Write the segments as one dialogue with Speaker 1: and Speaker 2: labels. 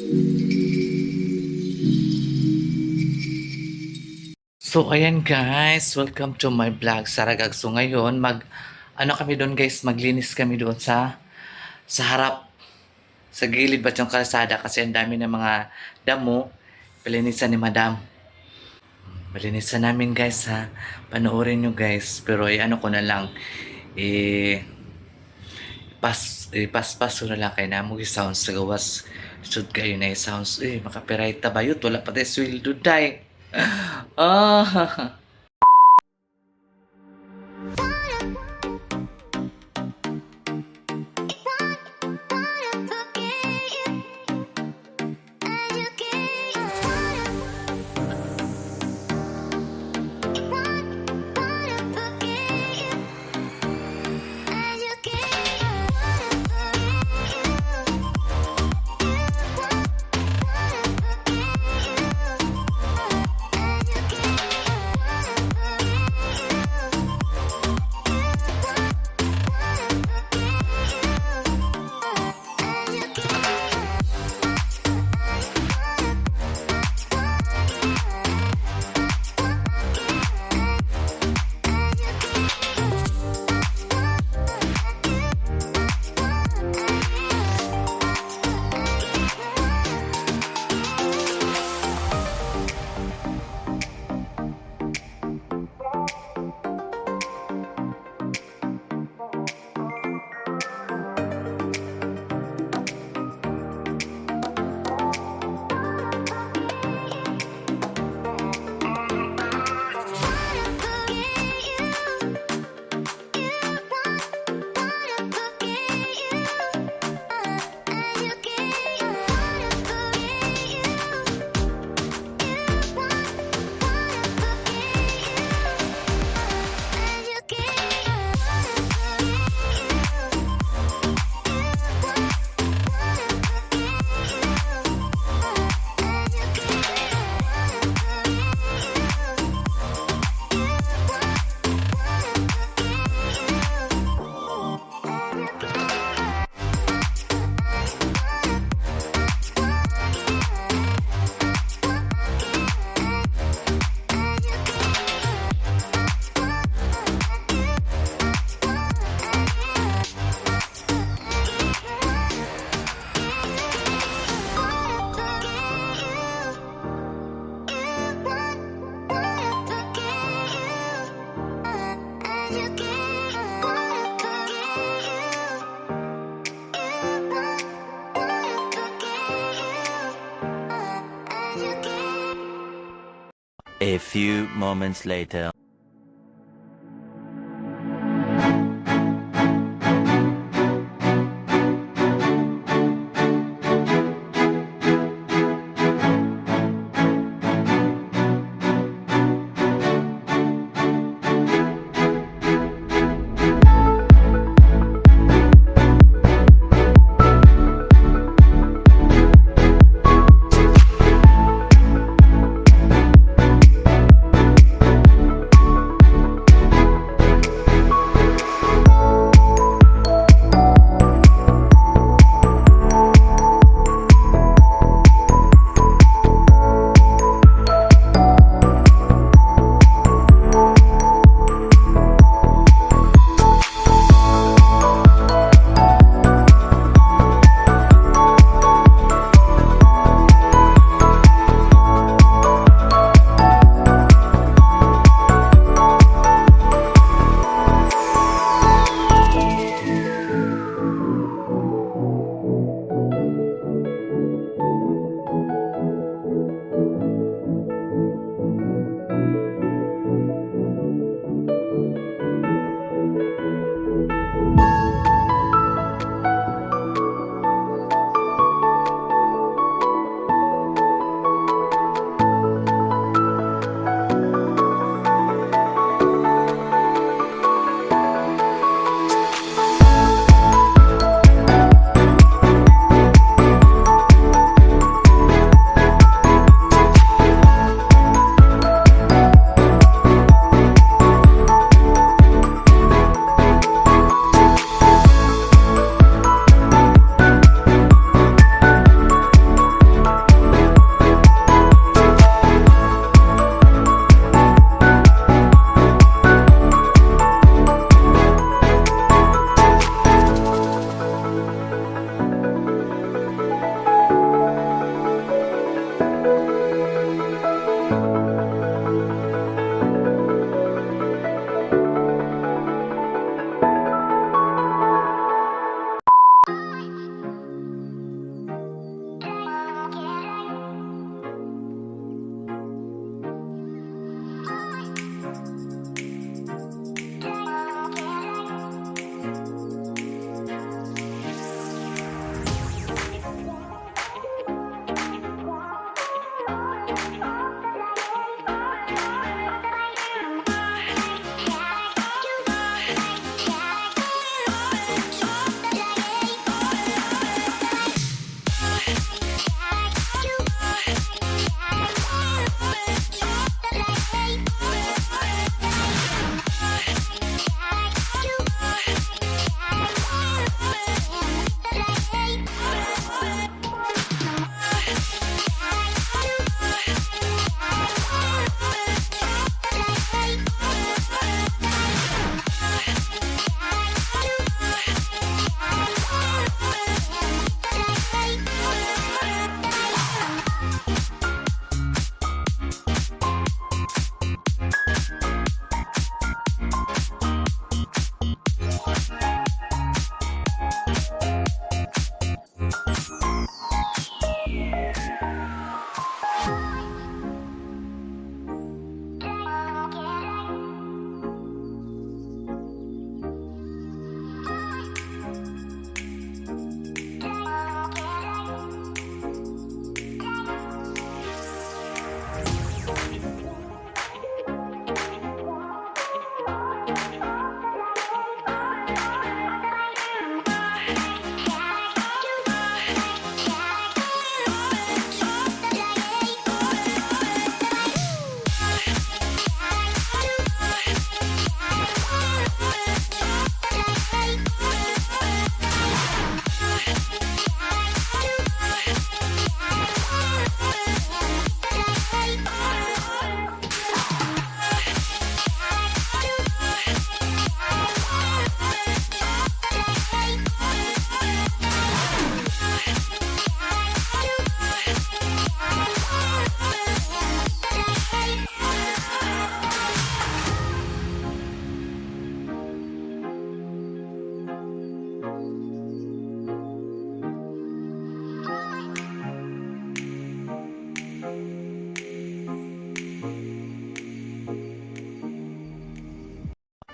Speaker 1: So ayan guys, welcome to my vlog Saragag. So ngayon ano kami doon guys, maglinis kami doon sa harap, sa gilid ba yung kalsada kasi ang dami ng mga damo. Palinisan ni Madam. Malinisan namin guys ha. Panoorin nyo guys. Pero ano ko na lang, ipaspas ko na lang kay namo sounds sa gawas. Sud kayo na sounds. Makapiright ta bayot. Wala pa tayo sweldo day. Ah.
Speaker 2: A few moments later.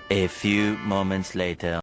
Speaker 2: A few moments later.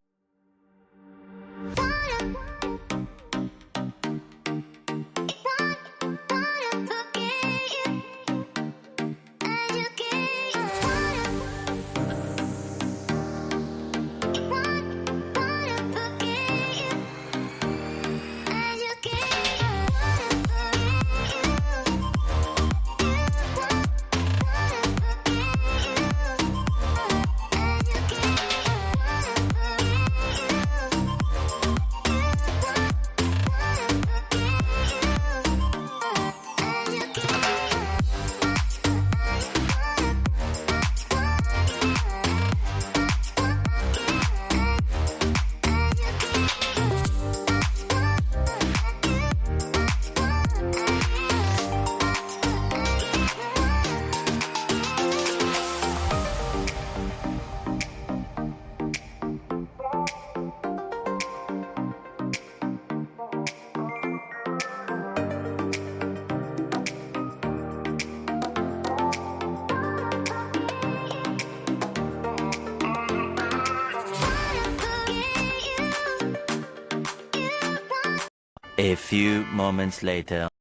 Speaker 2: A few moments later.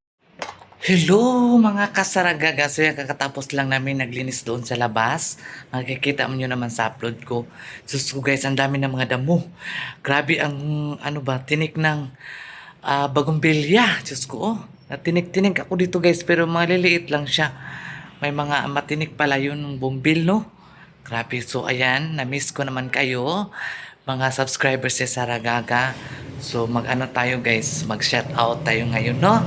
Speaker 1: Hello mga kasaragaga. So yan, kakatapos lang namin naglinis doon sa labas. Makikita mo nyo naman sa upload ko. So guys, ang dami ng mga damo. Grabe ang ano ba, tinik ng bagumbilya. Diyos ko, oh. Natinik-tinik ako dito guys, pero maliliit lang siya. May mga matinik pala yun ng bumbil, no? Grabe. So ayan, na-miss ko naman kayo. Mga subscribers sa Saragaga. So mag-ano tayo guys, mag-shout out tayo ngayon, no?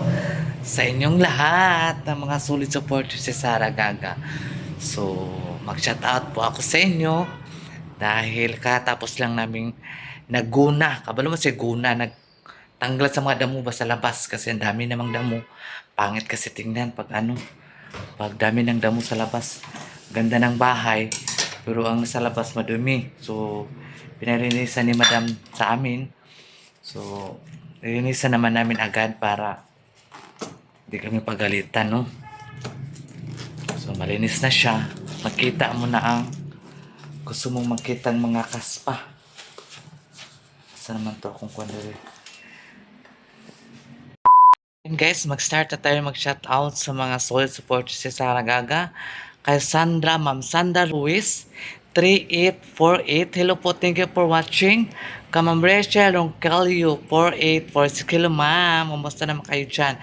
Speaker 1: Sa inyong lahat ng mga solid supporters sa Saragaga. So mag-shout out po ako sa inyo dahil katapos lang naming naguna. Kabalo mo si guna, nagtanggal sa mga damo ba sa labas kasi ang dami namang damo. Pangit kasi tingnan pag ano, pag dami ng damo sa labas. Ganda ng bahay, pero ang sa labas madumi. So pinarinisan ni madam sa amin. So, nilinisan naman namin agad para hindi kami pagalitan, no? So, malinis na siya. Makita mo na ang gusto mong makita ang mga kaspa. Saan naman to kung kundari? And guys, mag-start na tayo mag-shoutout sa mga solid supporters sa Saragaga. Kay Sandra, Ma'am Sandra Ruiz, 3848. Hello po, thank you for watching. Kay Ma'am Rachel Ronquillo, 4846. Hello ma'am, kumusta naman kayo dyan?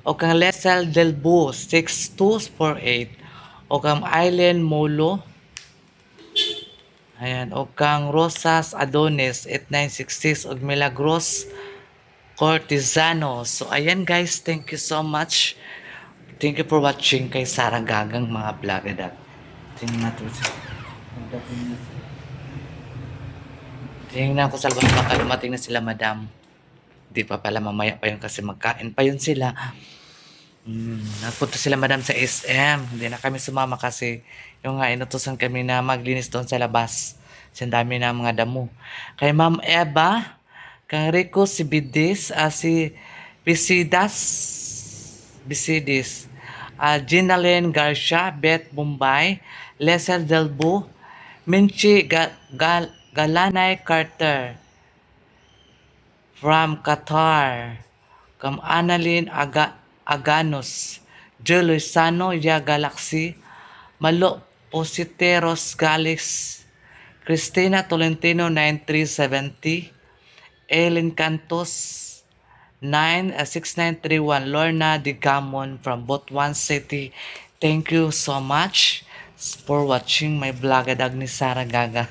Speaker 1: O kang Lesel Delbu, 6248. O kang Aileen Molo. Ayan, o kang Rosas Adonis, 8966. O Milagros Cortizano. So, ayan guys, thank you so much. Thank you for watching kay Sarah Gagang mga vlog. Tingnan natin. Tingnan ko sa labas baka dumating na sila madam. Di pa pala, mamaya pa yun kasi magkain pa yun sila. Nagpunta sila madam sa SM. Hindi na kami sumama kasi yung nga inutusan kami na maglinis doon sa labas. Kasi ang dami na mga damo. Kay Ma'am Eva, kay Rico Sibidis, si Bisidis, Ginalyn Garcia, Beth Bombay, Lesser Delbo, Minchi Galanay Carter from Qatar, Annalyn Aganos, Joe Luisano, Ya Galaxy, Malo Positeros Galis, Cristina Tolentino 9370, Ellen Cantos 6931, Lorna Digamon from Butuan City. Thank you so much for watching my vlog ni Sara Gaga.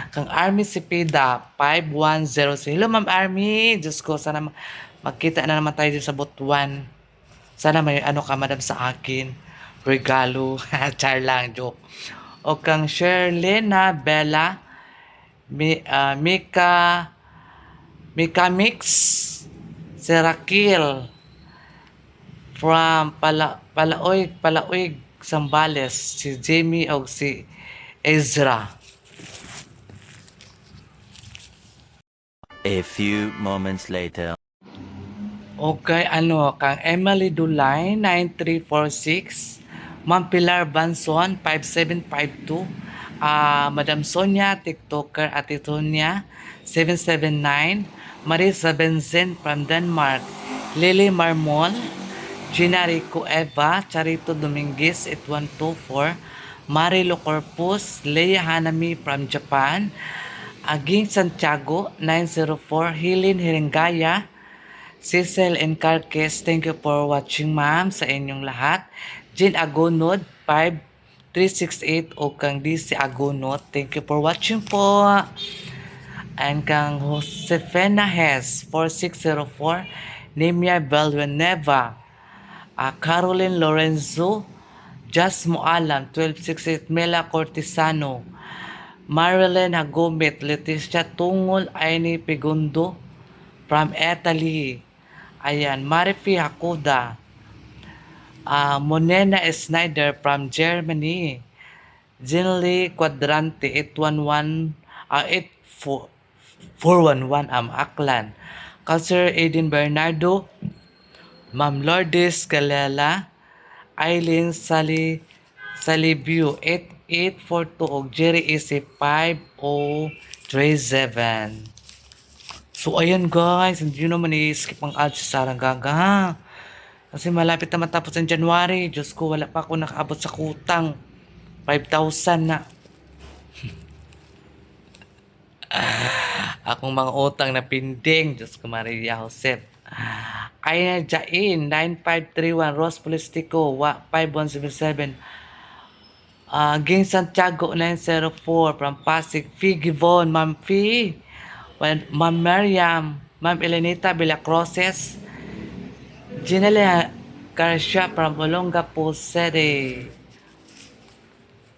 Speaker 1: Kang Army Sipida 5106. Hello Ma'am Army. Diyos ko, sana magkita na naman tayo dito sa Butuan. Sana may ano ka madam sa akin. Regalo. Char lang, joke. O kang Sherlena Bella Mika Mix Serakil from Palaoig, Sambales, si Jamie o si Ezra.
Speaker 2: A few moments later.
Speaker 1: Okay, kang Emily Dulay, 9346, Ma'am Pilar Banson, 5752, Madam Sonia, TikToker, Ate Tonya, 779, Marisa Benzen from Denmark, Lily Marmol, Gina Rico Eva, Charito Dominguez, 8124, Marilo Corpus, Leia Hanami from Japan, Aging Santiago, 904, Hilin Hiringaya, Cecil Encarquez, thank you for watching ma'am sa inyong lahat. Jean Agonod, 5368 o kang DC Agonod, thank you for watching po. And kang Josefina Hes, 4604, Nemia Belweneva, Caroline Lorenzo, Jas Moalam, 1268, Mela Cortisano, Marilyn Hagomit, Leticia Tungol, Aini Pigundo, from Italy. Ayan, Marifi Hakuda. Monena Snyder from Germany. Jinli Quadrante 411 Aklan. Culture Aiden Bernardo. Ma'am Lourdes Galela. Eileen Salibu 8842 og Jerry Isi 5037. So, ayan guys, hindi nyo naman i-skip ang ads sa Sarang Gaga. Kasi malapit na matapos ang January. Diyos ko, wala pa ako nakaabot sa kutang. 5,000 na. Akong mga utang na pinding. Diyos ko, Maria Josep. Aina Jain, 9531. Ross Polistico, 5177. Ging Santiago, 904. From Pasig, Fee Givon, Ma'am Fee. Ma'am Mariam, Ma'am Elenita Villacroses, Ginela Garcia from Olongapo City.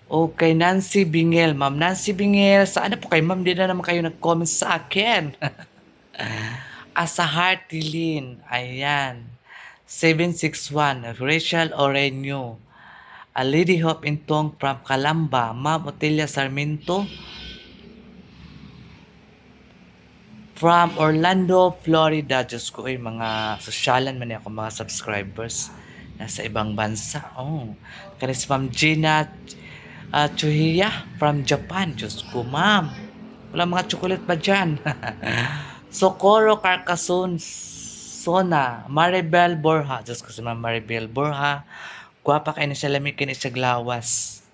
Speaker 1: Okay, Nancy Bingel. Ma'am Nancy Bingel, saan na po kayo? Ma'am, di na naman kayo nag-comment sa akin. Asa Heartilin, ayan. 761, Rachel Oreño. A Lady Hope Intong from Calamba, Ma'am Otelia Sarmiento. From Orlando, Florida. Diyos ko, mga sosyalan man ako, mga subscribers. Nasa ibang bansa. Oh. Kanis Ma'am Gina Chuhiya from Japan. Diyos ko, ma'am. Wala mga chocolate ba dyan? Socorro Carcassonne, Sona. Maribel Borja. Diyos ko si Ma'am Maribel Borja. Gwapa kayo na siya lamikin siya glawas.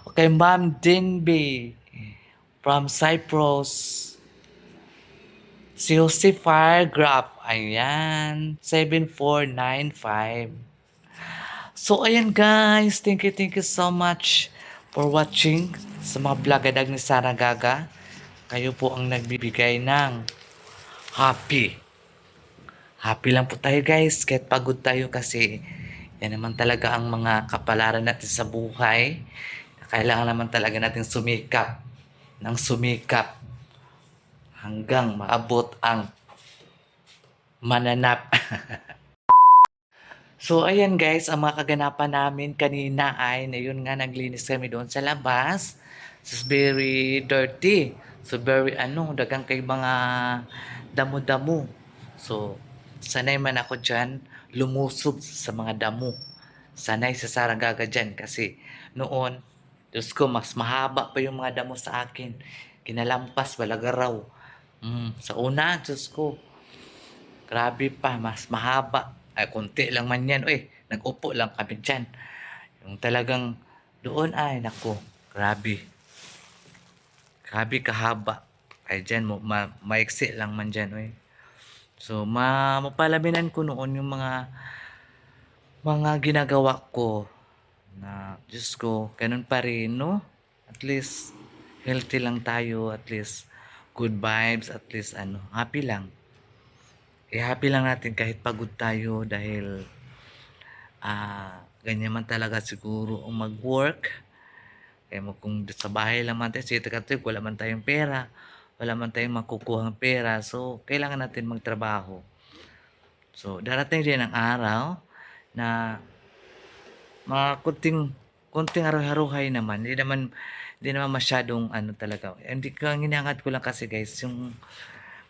Speaker 1: Okay, Ma'am Dinby from Cyprus. Si Jose Firegraph, ayan, 7495. So, ayan guys, thank you so much for watching sa mga vlogadag ni Sara Gaga. Kayo po ang nagbibigay ng happy. Happy lang po tayo guys, kahit pagod tayo kasi yan naman talaga ang mga kapalaran natin sa buhay. Kailangan naman talaga natin sumikap ng sumikap hanggang maabot ang mananap. So, ayan guys, ang mga kaganapan namin kanina ay, na yun nga, naglinis kami doon sa labas. So, it's very dirty. So, very, dagang kay mga damo-damo. So, sanay man ako dyan, lumusob sa mga damo. Sanay sa Saragaga dyan kasi noon, Diyos ko, mas mahaba pa yung mga damo sa akin. Kinalampas, balagaraw. Sa una, Diyos ko, grabe pa, mas mahaba. Ay, konti lang man yan. Uy, nag-upo lang kami dyan. Yung talagang doon ay, nako, grabe. Grabe kahaba. Ay, dyan, maiksi lang man dyan, uy. So, mapalaminan ko noon yung mga ginagawa ko na, Diyos ko, ganun pa rin, no? At least, healthy lang tayo. At least, good vibes. At least, happy lang. Happy lang natin kahit pagod tayo dahil, ganyan man talaga siguro ang mag-work. Kaya kung sa bahay lang man tayo, wala man tayong pera, wala man tayong makukuhang pera. So, kailangan natin magtrabaho. So, darating din ang araw na mga kunting haruhay naman. Hindi naman masyadong talaga. Hindi ko, ang hinangad ko lang kasi guys, yung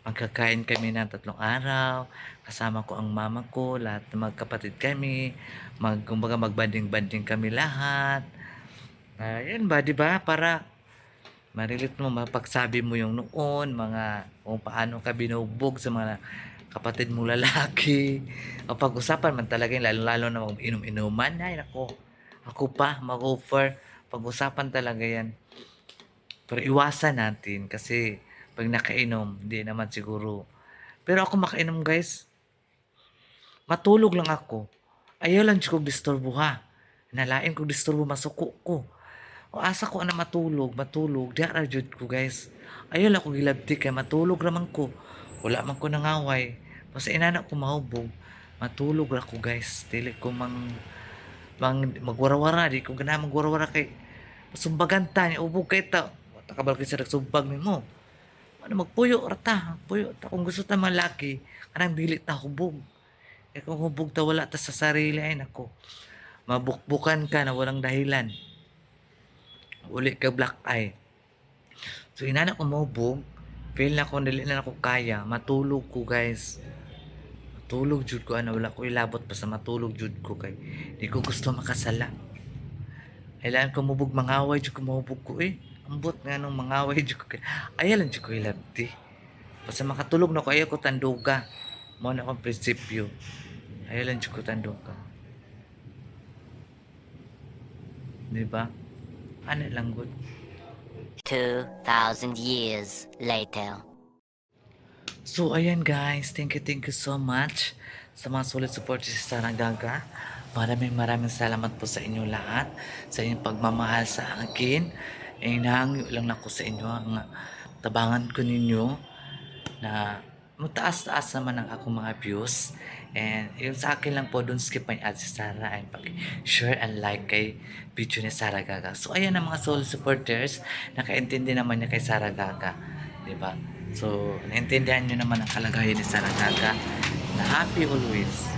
Speaker 1: magkakain kami ng 3 araw, kasama ko ang mama ko, lahat ng magkapatid kami, kumbaga magbanding-banding kami lahat. Yan ba, di ba? Para marilit mo, mapagsabi mo yung noon, kung paano ka binubog sa mga kapatid mo lalaki. O pag-usapan man talaga yung lalo-lalo na mag-inom-inuman. Ay, nako. Ako pa, mag-offer. Pag-usapan talaga yan. Pero iwasan natin kasi pag nakainom, hindi naman siguro. Pero ako makainom guys, matulog lang ako. Ayaw lang ko disturbo ha. Nalain ko disturbo masuko ko. O asa ko na matulog, di ara jud ko guys. Ayaw lang ko gilabti kay matulog raman ko. Wala man ko nangaway. Basta inana ko mahubog. Matulog ra ko guys. Dili ko magwarawara, di ko gana magwarawara kay sumbaganta ni ubog kay ta. Takabal kay sa nagsumbag nimo. Magpuyo rata, puyo ta kung gusto ta malaki, kanang dili ta hubog. Kung hubog ta wala ta sa sarili ay nako. Mabukbukan ka na walang dahilan. Uli ka black eye. So inana ko mahubog, feel na ko dili na ako kaya, matulog ko guys. Matulog jud ko wala ko ilabot basta matulog jud ko kay di ko gusto makasala. Kailangan ko mubog mangaway jud ko mahubog ko Ambot nga nung mangaway jud ko kay ayalan jud ko ilabti. Basta makatulog na ko ayaw ko tanduga. Mo na akong prinsipyo. Ayalan jud ko tanduga. Di ba? Ano lang good.
Speaker 3: 2,000 years later.
Speaker 1: So, ayan guys. Thank you so much sa mga solid support sa Saragaga. Maraming salamat po sa inyo lahat. Sa inyong pagmamahal sa akin. Nahangyo lang ako sa inyo. Ang tabangan ko ninyo na mataas-taas naman ang akong mga views. And yung sa akin lang po, don't skip my ads si Sarah and pag-share and like kay video ni Sarah Gaga. So, ayan ang mga solid supporters. Nakaintindi naman niya kay Sarah Gaga. Diba? So, naintindihan nyo naman ang kalagayan ni Sarah Gaga na happy always.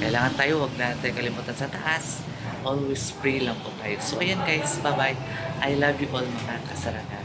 Speaker 1: Kailangan tayo, wag na tayo kalimutan sa taas. Always pray lang po tayo. So, ayan guys, bye-bye. I love you all mga kasaraga.